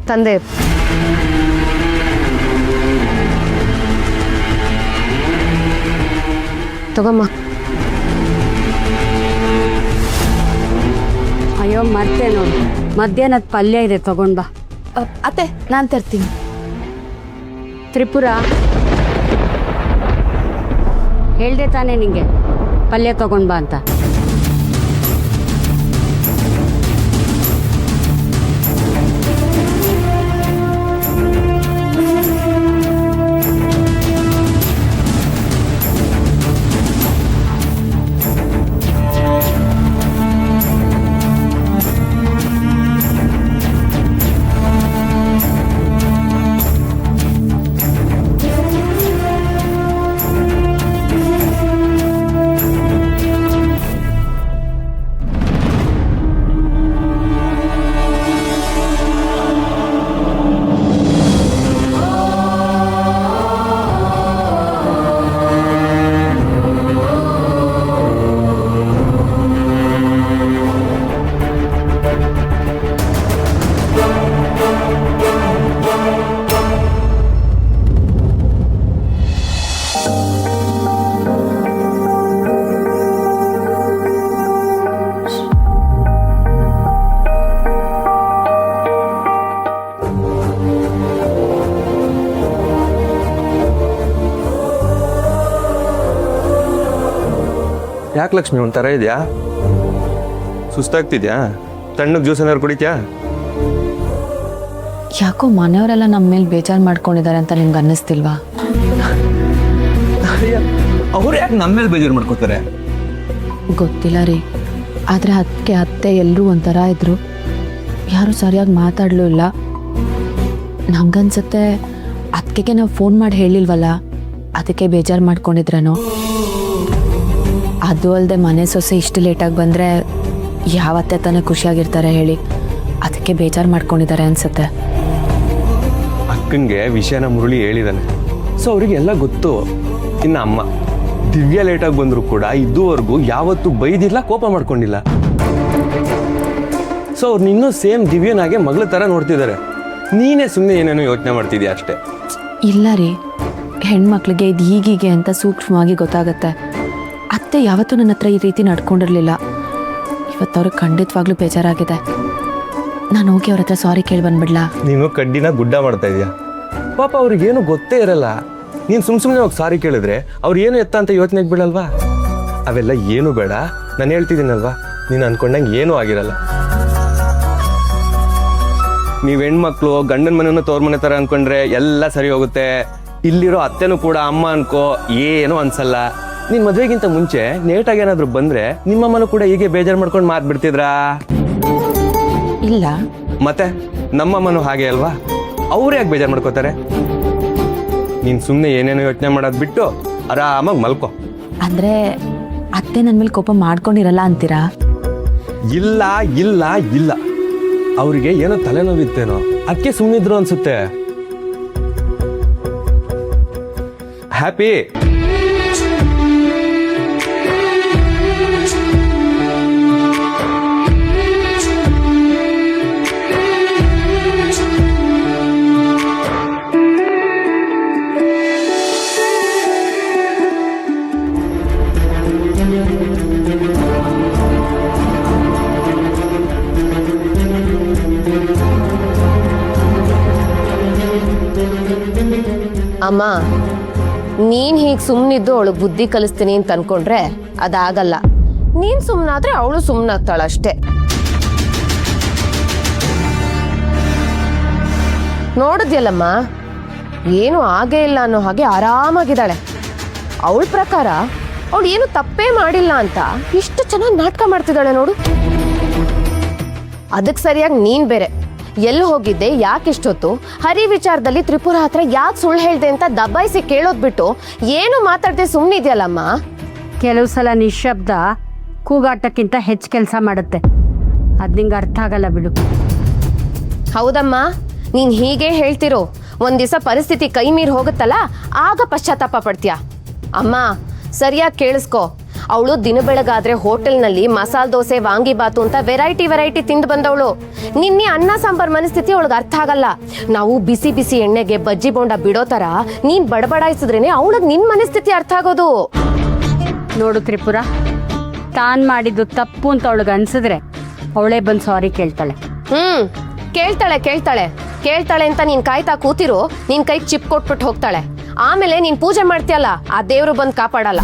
ತಂದೆ ತಗೊಮ್ಮ. ಅಯ್ಯೋ ಮತ್ತೆ ನೋಡಿ, ಮಧ್ಯಾಹ್ನದ ಪಲ್ಯ ಇದೆ, ತಗೊಂಡ್ ಬಾ. ಅತ್ತೆ ನಾನು ತರ್ತೀನಿ. ತ್ರಿಪುರ, ಹೇಳ್ದೆ ತಾನೇ ನಿಂಗೆ ಪಲ್ಯ ತಗೊಂಡ್ ಬಾ ಅಂತ. ಯಾಕೆ ಲಕ್ಷ್ಮಿ ಒಂಥರ ಇದೆಯಾ? ಸುಸ್ತಾಗ್ತಿದ್ಯಾ? ತಣ್ಣಗೆ ಜ್ಯೂಸ್ ಏನಾದ್ರು ಕುಡಿತ್ಯಾ? ಯಾಕೋ ಮನೆಯವರೆಲ್ಲ ನಮ್ಮ ಮೇಲೆ ಬೇಜಾರು ಮಾಡ್ಕೊಂಡಿದ್ದಾರೆ ಅಂತ ನಿಮ್ಗೆ ಅನ್ನಿಸ್ತಿಲ್ವಾ? ಅವ್ರು ಯಾಕೆ ನಮ್ಮ ಮೇಲೆ ಬೇಜಾರು ಮಾಡ್ಕೋತಾರೆ? ಗೊತ್ತಿಲ್ಲ ರೀ, ಆದರೆ ಅದಕ್ಕೆ ಅತ್ತೆ ಎಲ್ಲರೂ ಒಂಥರ ಇದ್ರು, ಯಾರೂ ಸರಿಯಾಗಿ ಮಾತಾಡಲೂ ಇಲ್ಲ. ನಂಗನ್ಸುತ್ತೆ ಅದಕ್ಕೆ ನಾವು ಫೋನ್ ಮಾಡಿ ಹೇಳಿಲ್ವಲ್ಲ, ಅದಕ್ಕೆ ಬೇಜಾರು ಮಾಡ್ಕೊಂಡಿದ್ರೇನೋ. ಅದು ಅಲ್ಲದೆ ಮನೆ ಸೊಸೆ ಇಷ್ಟು ಲೇಟಾಗಿ ಬಂದರೆ ಯಾವತ್ತೆ ತಾನೇ ಖುಷಿಯಾಗಿರ್ತಾರೆ ಹೇಳಿ, ಅದಕ್ಕೆ ಬೇಜಾರು ಮಾಡ್ಕೊಂಡಿದ್ದಾರೆ ಅನ್ಸುತ್ತೆ. ಅಕ್ಕನಿಗೆ ವಿಷಯನ ಮುರಳಿ ಹೇಳಿದಾನೆ, ಸೊ ಅವರಿಗೆಲ್ಲ ಗೊತ್ತು. ಇನ್ನು ಅಮ್ಮ ದಿವ್ಯ ಲೇಟಾಗಿ ಬಂದರೂ ಕೂಡ ಇದುವರೆಗೂ ಯಾವತ್ತೂ ಬೈದಿಲ್ಲ, ಕೋಪ ಮಾಡ್ಕೊಂಡಿಲ್ಲ. ಸೊ ಅವ್ರು ಇನ್ನೂ ಸೇಮ್ ದಿವ್ಯನಾಗೆ ಮಗಳ ಥರ ನೋಡ್ತಿದ್ದಾರೆ. ನೀನೇ ಸುಮ್ಮನೆ ಏನೇನೋ ಯೋಚನೆ ಮಾಡ್ತಿದ್ಯಾ ಅಷ್ಟೇ. ಇಲ್ಲ ರೀ, ಹೆಣ್ಮಕ್ಳಿಗೆ ಇದು ಹೀಗೀಗೆ ಅಂತ ಸೂಕ್ಷ್ಮವಾಗಿ ಗೊತ್ತಾಗತ್ತೆ. ಅತ್ತೆ ಯಾವತ್ತೂ ನನ್ನ ಹತ್ರ ಈ ರೀತಿ ನಡ್ಕೊಂಡಿರಲಿಲ್ಲ. ಇವತ್ತು ಅವ್ರಿಗೆ ಖಂಡಿತವಾಗ್ಲೂ ಬೇಜಾರಾಗಿದೆ. ನಾನು ಹೋಗಿ ಅವ್ರ ಹತ್ರ ಸಾರಿ ಕೇಳಿ ಬಂದ್ಬಿಡ್ಲಾ? ನೀನು ಕಡ್ಡಿನ ಗುಡ್ಡ ಮಾಡ್ತಾ ಇದೀಯಾ. ಪಾಪ ಅವ್ರಿಗೇನು ಗೊತ್ತೇ ಇರಲ್ಲ. ನೀನು ಸುಮ್ಮನೆ ಹೋಗಿ ಸಾರಿ ಕೇಳಿದ್ರೆ ಅವ್ರು ಏನು ಎತ್ತ ಅಂತ ಯೋಚನೆಗೆ ಬಿಡಲ್ವಾ? ಅವೆಲ್ಲ ಏನು ಬೇಡ, ನಾನು ಹೇಳ್ತಿದ್ದೀನಲ್ವಾ, ನೀನು ಅನ್ಕೊಂಡಂಗೆ ಏನೂ ಆಗಿರಲ್ಲ. ನೀವು ಹೆಣ್ಮಕ್ಳು ಗಂಡನ ಮನೆಯೂ ತೋರ್ ಮನೆ ಥರ ಅನ್ಕೊಂಡ್ರೆ ಎಲ್ಲ ಸರಿ ಹೋಗುತ್ತೆ. ಇಲ್ಲಿರೋ ಅತ್ತೆನೂ ಕೂಡ ಅಮ್ಮ ಅನ್ಕೋ, ಏನೂ ಅನ್ಸಲ್ಲ. ನಿನ್ನ ಮದುವೆಗಿಂತ ಮುಂಚೆ ನೇಟಾಗಿ ಏನಾದರೂ ಬಂದರೆ ನಿಮ್ಮಮ್ಮನೂ ಕೂಡ ಹೀಗೆ ಬೇಜಾರು ಮಾಡ್ಕೊಂಡು ಮಾತ್ಬಿಡ್ತಿದ್ರಾ? ಇಲ್ಲ. ಮತ್ತೆ ನಮ್ಮಮ್ಮನೂ ಹಾಗೆ ಅಲ್ವಾ? ಅವ್ರು ಯಾಕೆ ಬೇಜಾರು ಮಾಡ್ಕೋತಾರೆ? ನೀನು ಸುಮ್ಮನೆ ಏನೇನೋ ಯೋಚನೆ ಮಾಡೋದು ಬಿಟ್ಟು ಆರಾಮಾಗಿ ಮಲ್ಕೋ. ಅಂದರೆ ಅತ್ತೆ ನನ್ನ ಮೇಲೆ ಕೋಪ ಮಾಡ್ಕೊಂಡಿರಲ್ಲ ಅಂತೀರಾ? ಇಲ್ಲ ಇಲ್ಲ ಇಲ್ಲ, ಅವರಿಗೆ ಏನೋ ತಲೆನೋವಿತ್ತೇನೋ, ಅದಕ್ಕೆ ಸುಮ್ಮನಿದ್ರು ಅನ್ಸುತ್ತೆ. ಹ್ಯಾಪಿ ಅಮ್ಮ, ನೀನ್ ಹೀಗೆ ಸುಮ್ಮನಿದ್ದು ಅವಳು ಬುದ್ಧಿ ಕಲಿಸ್ತೀನಿ ಅಂತ ಅನ್ಕೊಂಡ್ರೆ ಅದಾಗಲ್ಲ. ನೀನ್ ಸುಮ್ಮನಾದ್ರೆ ಅವಳು ಸುಮ್ಮನಾಗ್ತಾಳಷ್ಟೇ. ನೋಡಿದ್ಯಲ್ಲಮ್ಮ, ಏನು ಆಗೇ ಇಲ್ಲ ಅನ್ನೋ ಹಾಗೆ ಆರಾಮಾಗಿದ್ದಾಳೆ. ಅವಳ ಪ್ರಕಾರ ಅವಳು ಏನು ತಪ್ಪೇ ಮಾಡಿಲ್ಲ ಅಂತ ಇಷ್ಟು ಚೆನ್ನಾಗಿ ನಾಟಕ ಮಾಡ್ತಿದ್ದಾಳೆ ನೋಡು. ಅದಕ್ಕೆ ಸರಿಯಾಗಿ ನೀನ್ ಬೇರೆ ಎಲ್ಲಿ ಹೋಗಿದ್ದೆ, ಯಾಕಿಷ್ಟೊತ್ತು, ಹರಿ ವಿಚಾರದಲ್ಲಿ ತ್ರಿಪುರ ಹತ್ರ ಯಾಕೆ ಸುಳ್ಳು ಹೇಳ್ದೆ ಅಂತ ದಬ್ಬಾಯಿಸಿ ಕೇಳೋದ್ ಬಿಟ್ಟು ಏನು ಮಾತಾಡದೆ ಸುಮ್ಮನಿದ್ಯಲ್ಲಮ್ಮ. ಕೆಲವು ಸಲ ನಿಶಬ್ದ ಕೂಗಾಟಕ್ಕಿಂತ ಹೆಚ್ಚು ಕೆಲಸ ಮಾಡುತ್ತೆ. ಅದು ನಿಂಗೆ ಅರ್ಥ ಆಗಲ್ಲ ಬಿಡು. ಹೌದಮ್ಮ, ನೀನ್ ಹೀಗೆ ಹೇಳ್ತಿರೋ. ಒಂದ್ ದಿವಸ ಪರಿಸ್ಥಿತಿ ಕೈ ಮೀರಿ ಹೋಗುತ್ತಲ್ಲ, ಆಗ ಪಶ್ಚಾತ್ತಾಪ ಪಡ್ತೀಯ. ಅಮ್ಮ, ಸರಿಯಾಗಿ ಕೇಳಿಸ್ಕೊ. ಅವಳು ದಿನ ಬೆಳಗಾದ್ರೆ ಹೋಟೆಲ್ನಲ್ಲಿ ಮಸಾಲೆ ದೋಸೆ ವಾಂಗಿಬಾತು ಅಂತ ವೆರೈಟಿ ತಿಂದು ಬಂದವಳು. ನಿನ್ನೆ ಅನ್ನ ಸಾಂಬಾರ್ ಮನಸ್ಥಿತಿ ಅವಳಿಗೆ ಅರ್ಥ ಆಗಲ್ಲ. ನಾವು ಬಿಸಿ ಬಿಸಿ ಎಣ್ಣೆಗೆ ಬಜ್ಜಿ ಬೋಂಡ ಬಿಡೋ ತರ ನೀನ್ ಬಡಬಡಾಯಿಸಿದ್ರೇನೆ ಅವಳಿಗೆ ನಿನ್ ಮನಸ್ಥಿತಿ ಅರ್ಥ ಆಗೋದು. ನೋಡು ತ್ರಿಪುರ, ತಾನ್ ಮಾಡಿದ್ದು ತಪ್ಪು ಅಂತ ಅವಳಿಗೆ ಅನ್ಸಿದ್ರೆ ಅವಳೇ ಬಂದು ಸಾರಿ ಕೇಳ್ತಾಳೆ. ಕೇಳ್ತಾಳೆ ಅಂತ ನೀನ್ ಕಾಯ್ತಾ ಕೂತಿರು, ನಿನ್ ಕೈಗೆ ಚಿಪ್ ಕೊಟ್ಬಿಟ್ಟು ಹೋಗ್ತಾಳೆ. ಆಮೇಲೆ ನೀನ್ ಪೂಜೆ ಮಾಡ್ತೀಯಲ್ಲ, ಆ ದೇವ್ರು ಬಂದು ಕಾಪಾಡಲ್ಲ.